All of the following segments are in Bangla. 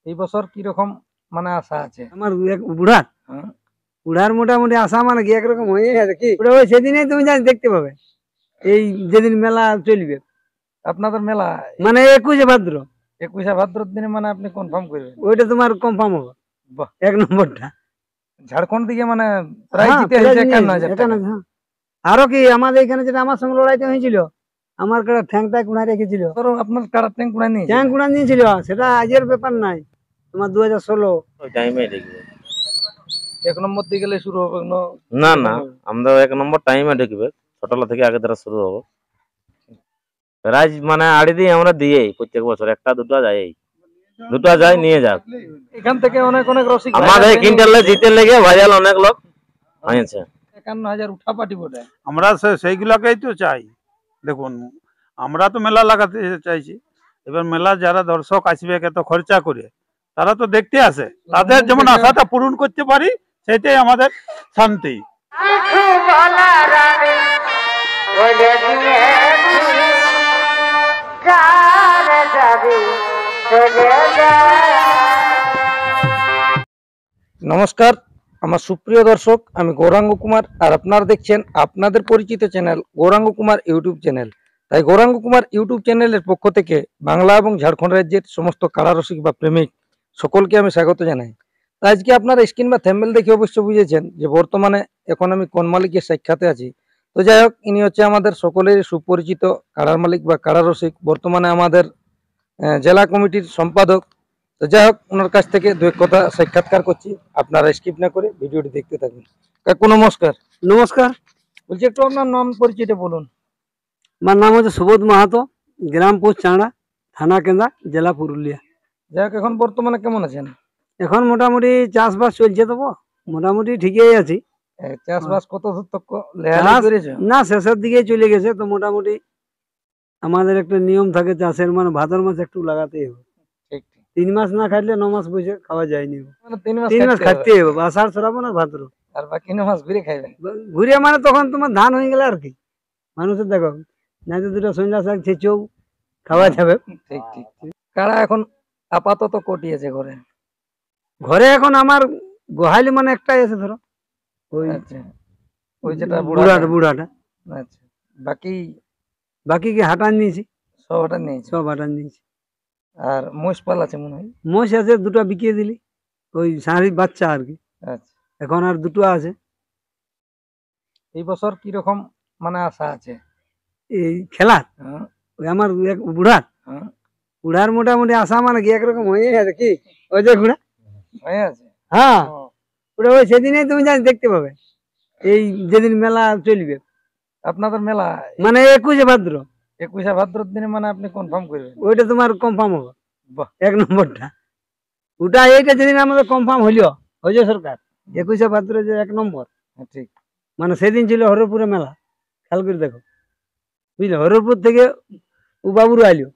এই বছর কি রকম মানে আশা আছে? আমার এক বুড়ার বুড়ার মোটামুটি আশা মানে কি একরকম হয়ে গেছে কি ওই সেদিনেই তুমি জানি দেখতে পাবে। এই যেদিন মেলা চলবে আপনাদের মেলা মানে 21শে ভাদ্র 21শে ভাদ্রর দিনে মানে আপনি কনফার্ম করবেন? ওইটা তোমার কনফার্ম হবে। বাহ, এক নম্বরটা ঝাড়খণ্ড থেকে মানে প্রায় জিতে হয়েছে 51,000 টাকা। আরো কি আমাদের এখানে যেটা আমার সঙ্গে লড়াইতে হয়েছিল, আমার কাটা ঠ্যাংটা কুড়া রেখেছিল। আপনার কারা ট্যাঙ্ক কুড়া নিয়ে ট্যাং কুড়া নিয়েছিল, সেটা আজের ব্যাপার নাই, তোমার 2016 টাইমে ঢুকবে। 1 নম্বর দিয়ে গেলে শুরু হবে না না, আমরা 1 নম্বর টাইমে ঢুকবে, ছোটলা থেকে আগে দ্বারা শুরু হবে। প্রাইজ মানে আড়ি দিয়ে আমরা দিয়েই প্রত্যেক বছর একটা দুটো যায়, দুটো যায় নিয়ে যাক। এখান থেকে অনেক অনেক রসিক আমাদের কিনটালে জিতে লেগে ভাইয়াল অনেক লোক হয়েছে। 51,000 উঠা পাটি বটে। আমরা সেইগুলাকেই তো চাই। দেখুন, আমরা তো মেলা লাগাতে চাইছি, এবার মেলা যারা দর্শক আসবে এত খরচা করে, তারা তো দেখতে আসে, তাদের যেমন আশাটা পূরণ করতে পারি সেটাই আমাদের শান্তি। নমস্কার, আমার সুপ্রিয় দর্শক, আমি গৌরাঙ্গ কুমার, আর আপনারা দেখছেন আপনাদের পরিচিত channel Gauranga Kumar YouTube channel. তাই গৌরাঙ্গ কুমার ইউটিউব চ্যানেলের পক্ষ থেকে বাংলা এবং ঝাড়খণ্ড রাজ্যের সমস্ত কারারসিক বা প্রেমিক সকলকে আমি স্বাগত জানাই। তাই আজকে আপনারা স্ক্রিন বা থ্যাম্বনেল দেখে অবশ্যই বুঝেছেন যে বর্তমানে এখন আমি কোন মালিকের সাক্ষাতে আছি। তো যাই হোক, ইনি হচ্ছে আমাদের সকলেরই সুপরিচিত কারার মালিক বা কারারসিক, বর্তমানে আমাদের জেলা কমিটির সম্পাদক। তো যাই হোক, ওনার কাছ থেকে দু এক কথা সাক্ষাৎকার করছি, আপনারা স্কিপ না করে ভিডিওটি দেখতে থাকুন। কাকু নমস্কার। নমস্কার। বলছি একটু আপনার নাম পরিচয়টা বলুন। আমার নাম হচ্ছে সুবোধ মাহাতো, গ্রাম পোস্ট চাঁড়া, থানা কেন্দা, জেলা পুরুলিয়া। যাই হোক, এখন বর্তমানে কেমন আছেন? এখন মোটামুটি চাষবাস চলছে, তো মোটামুটি ঠিকই আছি। চাষবাস কত শতক না, শেষের দিকে চলে গেছে। তো মোটামুটি আমাদের একটা নিয়ম থাকে চাষের, মানে ভাদর মাস একটু লাগাতেই হবে। 3 মাস না খাইলে 9 মাস বসে খাওয়া যায়নি, 3 মাস খাইতে হবে, আষাঢ় শ্রাবণ আর ভাদ্র। আর বাকি 9 মাস ঘুরে খাইবেন। ঘুরে মানে তখন তোমার ধান হয়ে গেলে আর কি, মানুষের দেখো নাই তো দুটো সন্ধ্যা শাক ছেচেও খাওয়া যাবে। ঠিক ঠিক। কারা এখন আপাতত কটিয়েছে ঘরে? ঘরে এখন আমার গোহালি মানে একটাই আছে, ধরো ওই যেটা বুড়াটা। আচ্ছা, বাকি বাকি কি হাঁটান নিয়েছি, সব হাঁটান নিয়েছি। সব হাঁটান নিয়েছি। আর মোষ পাল আছে মনে হয়? মোষ আছে, 2টা বিকিয়ে দিলি, ওই সারি বাচ্চা আর কি। আচ্ছা, এখন আর 2টো আছে। এই বছর কি রকম মানে আশা আছে এই খেলা? ওই আমার এক বুড়ার মোটামুটি আশা মানে কি একরকম হয়ে গেছে কি ওই যে ঘোড়া হয়ে আছে। হ্যাঁ, ওটা ওই সেদিনেই তুমি জানি দেখতে পাবে। এই যেদিন মেলা চলবে আপনাদের মেলা মানে 21শে ভাদ্র 21শে ভাদ্রর দিনে মানে আপনি কনফার্ম করবেন? ওইটা তোমার কনফার্ম হবে। বাহ, 1 নম্বরটা ওটা। এইটা যেদিন আমাদের কনফার্ম হইল অজয় সরকার, 21শে ভাদ্র যে 1 নম্বর, ঠিক মানে সেদিন ছিল হরপুরে মেলা। খেয়াল করে দেখো, বুঝলে, হরপুর থেকে ও বাবুর আইলো,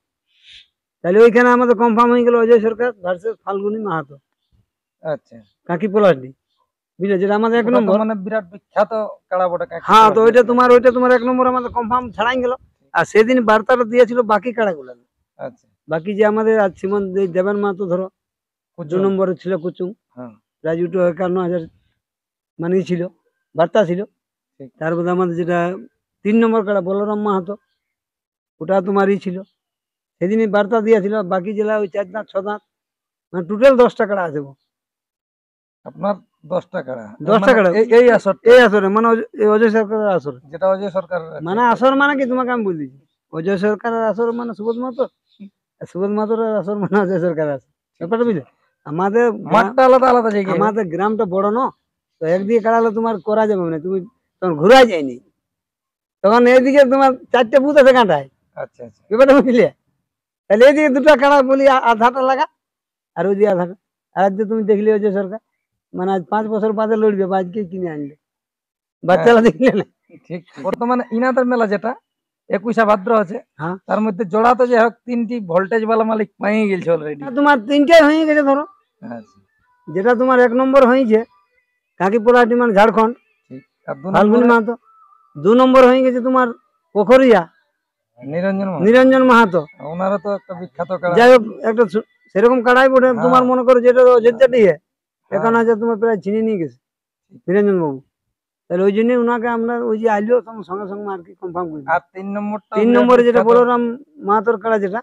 তাহলে ওইখানে আমাদের কনফার্ম হয়ে গেল অজয় সরকার ভার্সেস ফাল্গুনি মাহাতো। আচ্ছা, কাকি পলাশডি, বুঝলে, যেটা আমাদের 1 নম্বর, মানে বিরাট বিখ্যাত কাড়া বটে। হ্যাঁ, তো ওইটা তোমার 1 নম্বর আমাদের কনফার্ম ছাড়াই গেল। আর সেদিন বার্তাটা দিয়েছিল বাকি কাড়াগুলো। আচ্ছা, বাকি যে আমাদের সীমন দেবেন মাহাতো, ধরো 2 নম্বরে ছিল কুচুং, রাজুটো 51,000 মানে ছিল, বার্তা ছিল। তারপরে আমাদের যেটা 3 নম্বর কাড়া বলরাম মাহাতো, ওটা তোমারই ছিল, সেদিনই বার্তা দিয়েছিল। বাকি জেলা ওই 4 দাঁত 6 দাঁত, মানে টোটাল 10টা কাড়া আছে। আপনার 10টা কাড়া? 10টা কাড়া এই আসরে, মানে অজয় সরকারের আসর, যেটা অজয় সরকার মানে আসর মানে কি তোমাকে আমি বলে দিচ্ছি, অজয় সরকারের আসর মানে সুবোধ মাহাতো, সুবোধ মাহাতোর আসর মানে অজয় সরকারের আসর। ব্যাপারটা বুঝলে, আমাদের মাঠটা আলাদা আলাদা জায়গায়, আমাদের গ্রামটা বড় না, তো একদিকে কাড়ালে তোমার করা যাবে না, তুমি তখন ঘুরাই যায়নি, তখন এইদিকে তোমার 4টে বুথ আছে কাঁটায়। আচ্ছা আচ্ছা, ব্যাপারটা বুঝলে, তাহলে এইদিকে 2টা কাড়া বলি আধাটা লাগা, আর ওই দিকে আধাটা। আর আজকে তুমি দেখলে অজয় সরকার মানে আজ 5 বছর বাদে লড়বে, আজকে কিনে আনলে বাচ্চারা দেখলে না। ঠিক। বর্তমানে ইনাদের মেলা যেটা 21শে ভাদ্র আছে, হ্যাঁ, তার মধ্যে জোড়া তো যাই হোক 3টি ভোল্টেজ বালা মালিক পেয়ে গেছে অলরেডি। তোমার 3টাই হয়ে গেছে, ধরো যেটা তোমার 1 নম্বর হয়েছে কাকি পোলাটি মানে ঝাড়খণ্ড, ফাল্গুনি মাহাতো। 2 নম্বর হয়ে গেছে তোমার পোখরিয়া নিরঞ্জন মাহাতো, ওনারও তো একটা বিখ্যাত কাড়া। যাই হোক, একটা সেরকম কাড়াই বটে তোমার মনে করো যেটা অযোধ্যাটি 51,000 তোমার প্রায় চিনে নিয়ে গেছে নিরঞ্জন বাবু। তাহলে ওই জন্য ওনাকে আমরা ওই যে আইলেও সঙ্গে সঙ্গে আর কি কনফার্ম করি। আর 3 3 নম্বরে যেটা বলরাম মাহাতোর কাড়া যেটা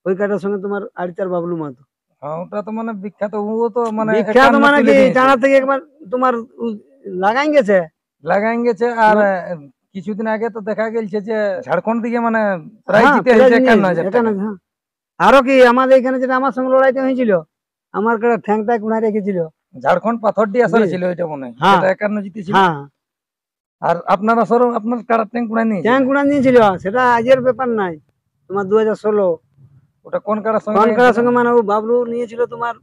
ওই কাড়ার সঙ্গে তোমার আড়িতার বাবলু মাহাতো। হ্যাঁ ওটা তো মানে বিখ্যাত, ও তো মানে বিখ্যাত মানে কি জানা থেকে একবার তোমার লাগাই গেছে আর কিছুদিন আগে তো দেখা গেছে যে ঝাড়খণ্ড দিকে মানে প্রায় জিতে হয়েছে 51,000 টাকা। আরো কি আমাদের এখানে যেটা আমার সঙ্গে লড়াইতে হয়েছিল আমার কাড়া ঠ্যাংটা কুনায় রেখেছিল ঝাড়খণ্ড পাথরডি আসলে ছিল ওইটা মনে হয়, হ্যাঁ। সেটা 51 জিতেছিল। হ্যাঁ আর আপনারা সরো আপনার কাড়া ট্যাঙ্ক কুনায় নিয়ে ট্যাং কুনা নিয়েছিল, সেটা আজের ব্যাপার নাই তোমার 2016। ওটা কোন কাড়ার সঙ্গে কোন কাড়ার সঙ্গে মানে ও বাবলু নিয়েছিল তোমার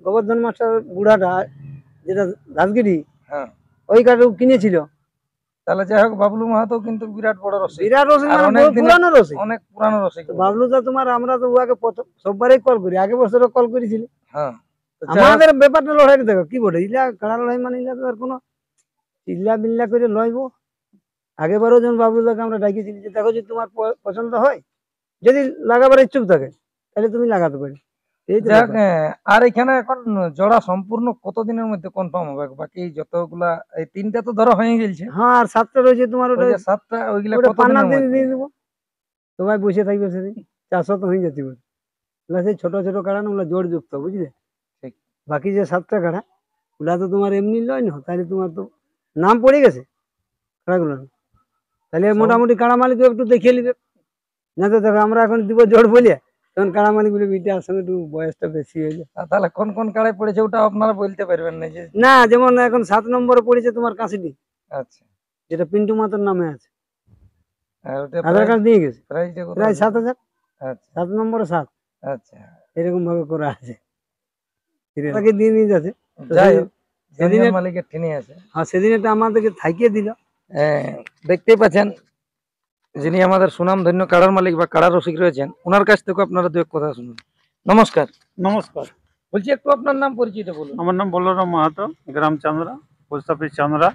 গোবর্ধন মাস্টার বুড়াটা যেটা দাসগিরি, হ্যাঁ ওই কার্ড কিনেছিল। তাহলে যাই হোক বাবলু মাহাতো কিন্তু বিরাট বড় রসিক, বিরাট রসিক আর মানে অনেক দিনের- পুরানো রসিক। অনেক পুরানো রসিক। তো বাবলু তো তোমার আমরা তো উহাকে সববারই কল করি, আগে বছরও কল করেছিল। হ্যাঁ তো যাই হোক, আমাদের ব্যাপারটা লড়াই দেখো কি বলে ইলা কাড়া লড়াই মানে ইলা তো আর কোনো চিল্লা বিল্লা করে লড়বো। আগেবারও যখন বাবলুদাকে আমরা ডাকিছিলি যে দেখো যদি তোমার পছন্দ হয়, যদি লাগাবার ইচ্ছুক থাকে তাহলে তুমি লাগাতে পারি। এই তো যাই হোক, ব্যাপার। আর এখানে এখন জোড়া সম্পূর্ণ কতদিনের মধ্যে কনফার্ম হবে? বাকি যতগুলা এই 3টা তো ধরো হয়ে গেছে, হ্যাঁ আর 7টা রয়েছে তোমার, ওটা ওই যে 7টা ওইগুলা ওটা কত পান্নার দিনের দিন মধ্যে? দিয়ে দেবো, সবাই বসে থাকবে সেদিন। 400 তো হয়ে যাচ্ছে বলে। ওগুলা সেই ছোট ছোট কাড়া না, ওগুলা জোর যুক্ত বুঝলে। ঠিক। বাকি যে 7টা কাড়া ওগুলা তো তোমার এমনি লয় না, তাহলে তোমার তো নাম পড়ে গেছে কাড়াগুলো। তাহলে মোটামুটি কাড়া মালিক একটু দেখিয়ে নিবে, না তো দেখো আমরা এখন দিব জোর বলে তখন কাড়া মালিক বলে বিটার সঙ্গে একটু বয়সটা বেশি হইলে। তাহলে কোন কোন কাড়াই পড়েছে ওটা আপনারা বলতে পারবেন না যে? না যেমন এখন 7 নম্বরে পড়েছে তোমার কাশিটি, আচ্ছা, যেটা পিন্টু মাতার নামে আছে, আর ওটা আধার কার্ড দিয়ে গেছে প্রাইসটা কত? প্রায় 7,000। আচ্ছা 7 নম্বরে 7 আচ্ছা, এরকম ভাবে করা আছে, তাকে দিয়ে নিয়ে যাচ্ছে। তো যাই সেই- হোক, সেদিনে সেদিনের মালিকের ঠিনই আছে। হ্যাঁ সেদিন এটা আমাদেরকে থাইকিয়ে দিল। দেখতেই পাচ্ছেন যিনি আমাদের সুনাম ধন্য কাড়ার মালিক বা কাড়া রসিক রয়েছেন, ওনার কাছ থেকে আপনারা দু এক কথা শুনুন। নমস্কার, নমস্কার, বলছি একটু আপনার নাম পরিচয়টা বলুন। আমার নাম বলরাম মাহাতো, গ্রাম চান্দ্রা, পোস্ট অফিস চান্দ্রা,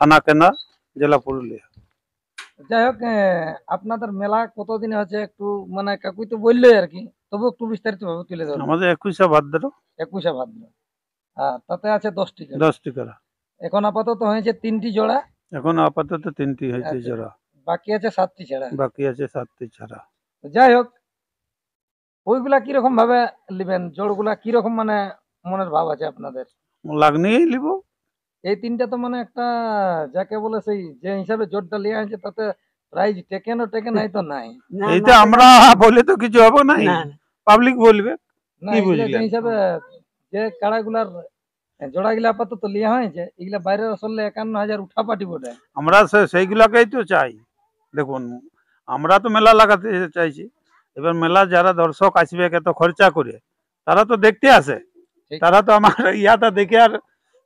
থানা কেন্দ্রা, জেলা পুরুলিয়া। যাই হোক, আপনাদের মেলা কতদিনে হচ্ছে একটু মানে কাকুই তো বললো আর কি, তবু একটু বিস্তারিত ভাবে তুলে ধরুন। আমাদের 21শে ভাদ্র 21শে ভাদ্র, আর তাতে আছে 10টি কাড়া। 10টি কাড়া। এখন আপাতত হয়েছে 3টি জোড়া, এখন আপাতত 3টি হয়েছে আচ্ছা। জোড়া, বাকি আছে 7টি ছাড়া। বাকি আছে 7টি ছাড়া। তো যাই হোক, ওইগুলা কিরকম ভাবে নেবেন? জোড়গুলা কিরকম মানে মনের ভাব আছে আপনাদের? লাগনিই লিব। এই 3টা তো মানে একটা যাকে বলে সেই যে হিসাবে জোরটা লিয়ে আছে তাতে প্রাইজ টেকেন নাই তো নাই না, এইটা না, আমরা বলে তো কিছু হবে না, না, পাবলিক বলবে। না, কি এগুলা যে বুঝলেন? হিসাবে যে কাড়াগুলার জোড়াগুলা আপাতত লিয়া হয়েছে, এগুলা বাইরের আসলে 51,000 উঠাপাটি বটে। আমরা সেইগুলাকেই তো চাই। দেখুন আমরা তো মেলা লাগাতে চাইছি, এবার মেলা যারা দর্শক আসবে এত খরচা করে, তারা তো দেখতে আসে, ঠিক। তারা তো আমার ইয়াটা দেখে আর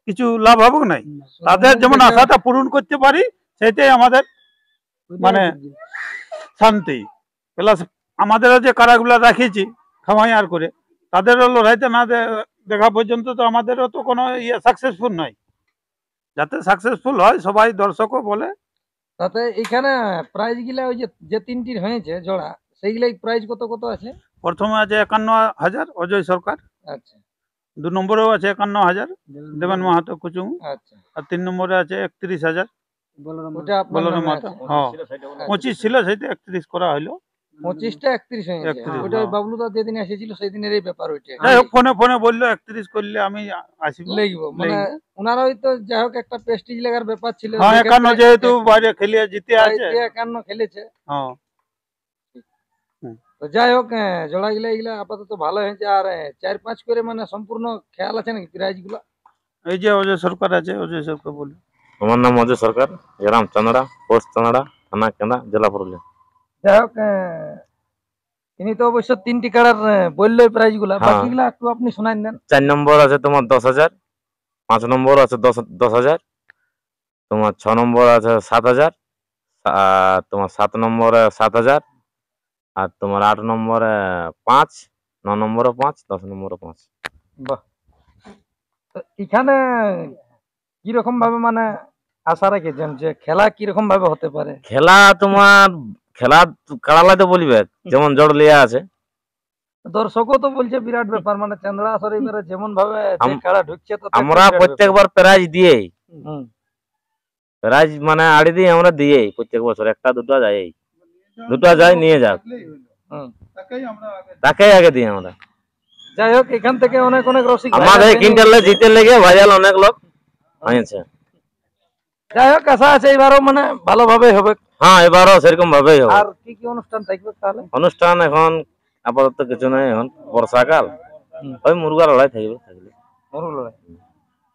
কিছু লাভ হবে নাই। তাদের যেমন দেখে- আশাটা পূরণ করতে পারি সেটাই আমাদের মানে শান্তি। প্লাস আমাদের যে কারাগুলা রাখিছি খামাইয়ার করে, তাদেরও লড়াইতে না দেখা পর্যন্ত তো আমাদেরও তো কোনো ইয়ে সাকসেসফুল নয়। যাতে সাকসেসফুল হয় সবাই দর্শকও বলে। তাতে এখানে প্রাইজ গুলা ওই যে 3টির হয়েছে জোড়া, সেইগুলাই প্রাইজ কত কত আছে? প্রথমে আছে 51,000 অজয় সরকার, আচ্ছা 2 নম্বরেও আছে 51,000 দেবেন মাহাতো কুচুং, আচ্ছা, আর 3 নম্বরে আছে 31,000 ওটা আপনার বলরাম নামে মাহাতো। আছে। হ্যাঁ 25 ছিল, সেটা 31 করা হলো। 25টা 31 হয়েছে। 31, ওটা ওই হ্যাঁ। বাবলুদা যেদিন এসেছিল সেদিনেরই ব্যাপার ওইটা। যাই হোক ফোনে ফোনে বললো 31 করলে আমি আসবো। লিখবো মানে ওনারা হয়তো যাই হোক একটা প্রেস্টিজ লেগার ব্যাপার ছিল। হ্যাঁ 51 যেহেতু বাইরে খেলিয়ে জিতে আছে। 51 খেলেছে। হ্যাঁ তো যাই হোক, জোড়া গুলা এগুলা আপাতত ভালো হয়েছে। আর 4-5 করে মানে সম্পূর্ণ খেয়াল আছে নাকি প্রাইজ গুলা? এই যে অজয় সরকার আছে, অজয় সরকার বলে। আমার নাম অজয় সরকার, গ্রাম চান্দড়া, পোস্ট চান্দড়া, থানা কেন্দ্রা, জেলা পুরুলিয়া। যাই হোক, তিনি তো অবশ্য 3টি কাড়ার বললো প্রাইজ গুলা, হ্যাঁ। বাকিগুলা একটু আপনি শোনাই দেন। 4 নম্বর আছে তোমার 10,000, 5 নম্বর আছে 10,000, তোমার 6 নম্বর আছে 7,000, আর তোমার 7 নম্বরে 7,000, আর তোমার 8 নম্বরে 5, 9 নম্বরে 5, 10 নম্বরে 5। বাহ, তো এখানে কিরকম ভাবে মানে আশা রেখেছেন যে খেলা কিরকম ভাবে হতে পারে? খেলা তোমার খেলা কাড়ালাতে বলিবে, যেমন জড় লিয়া আছে দর্শকও তো বলছে বিরাট ব্যাপার, মানে চান্দড়া আসরে এবারে যেমন ভাবে যে খেলা ঢুকছে তো আমরা প্রত্যেকবার প্রাইজ দিয়েই, প্রাইজ মানে আড়ি দিয়ে আমরা দিয়েই প্রত্যেক বছর একটা দুটো যায়, দুটো যায় নিয়ে যাক, তাকেই আগে দিই আমরা। যাই হোক এখান থেকে অনেক অনেক রসিক আমাদের কিন্টালে জিতে লেগে ভাইয়াল অনেক লোক হয়েছে। যাই হোক আশা আছে এবারও মানে ভালোভাবে হবে। হ্যাঁ এবারও সেরকম ভাবেই হবে। আর কি কি অনুষ্ঠান থাকবে তাহলে? অনুষ্ঠান এখন আপাতত কিছু নাই, এখন বর্ষাকাল, ওই মুরগা লড়াই থাকবে, থাকলে মরু লড়াই।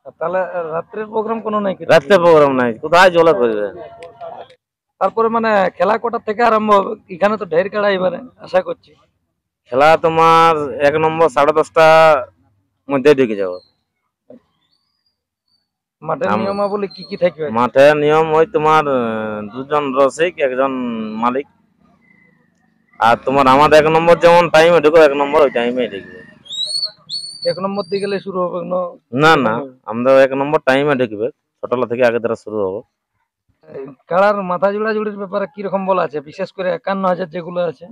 আর তাহলে রাত্রের প্রোগ্রাম কোনো নাই কি? রাত্রে প্রোগ্রাম নাই, কোথায় জলে করবে। তারপরে মানে খেলা কটা থেকে আরম্ভ হবে? এখানে তো ঢের খেলা এবারে আশা করছি। খেলা তোমার 1 নম্বর 10:30টার মধ্যে ঢুকে যাবো। মাঠের নিয়মাবলী কি কি থাকবে? মাঠের নিয়ম ওই তোমার 2জন রসিক 1জন মালিক, আর তোমার আমাদের 1 নম্বর যেমন টাইমে ঢুকো 1 নম্বর ওই টাইমে ঢুকবে। 1 নম্বর দিয়ে গেলে শুরু হবে না না, আমরা 1 নম্বর টাইমে ঢুকবে, ছোটলা থেকে আগে ধরে শুরু হবে। খেলার মাথা জোড়া জুড়ির ব্যাপারে কিরকম বলা আছে? বিশেষ করে 51,000 যেগুলো আছে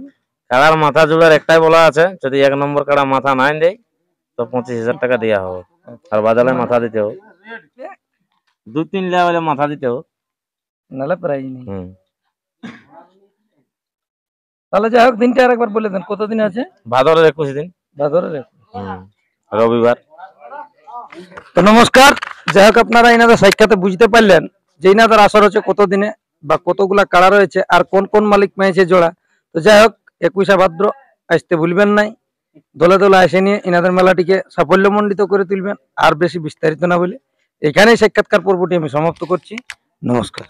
কাড়ার মাথা জোড়ার একটাই বলা আছে, যদি 1 নম্বর কাড়া মাথা নাই দেয় তো 25,000 টাকা দেওয়া হবে, আর বাজারে মাথা দিতে হবে, 2-3 লেভেলে মাথা দিতে হবে, নালে প্রাইজ নেই। তাহলে যাই হোক দিনটা আরেকবার বলে দেন, কতদিন আছে? ভাদরের 21 দিন, ভাদরের রবিবার। তো নমস্কার, যাই হোক আপনারা এনাদের সাক্ষাতে বুঝতে পারলেন যে এনাদের আসর হচ্ছে কত দিনে বা কতগুলা কাড়া রয়েছে আর কোন কোন মালিক পেয়েছে জোড়া। তো যাই হোক 21শে ভাদ্র আসতে ভুলবেন নাই, দলে দলে আসে নিয়ে এনাদের মেলাটিকে সাফল্যমণ্ডিত করে তুলবেন। আর বেশি বিস্তারিত না বলে এখানেই সাক্ষাৎকার পর্বটি আমি সমাপ্ত করছি। নমস্কার।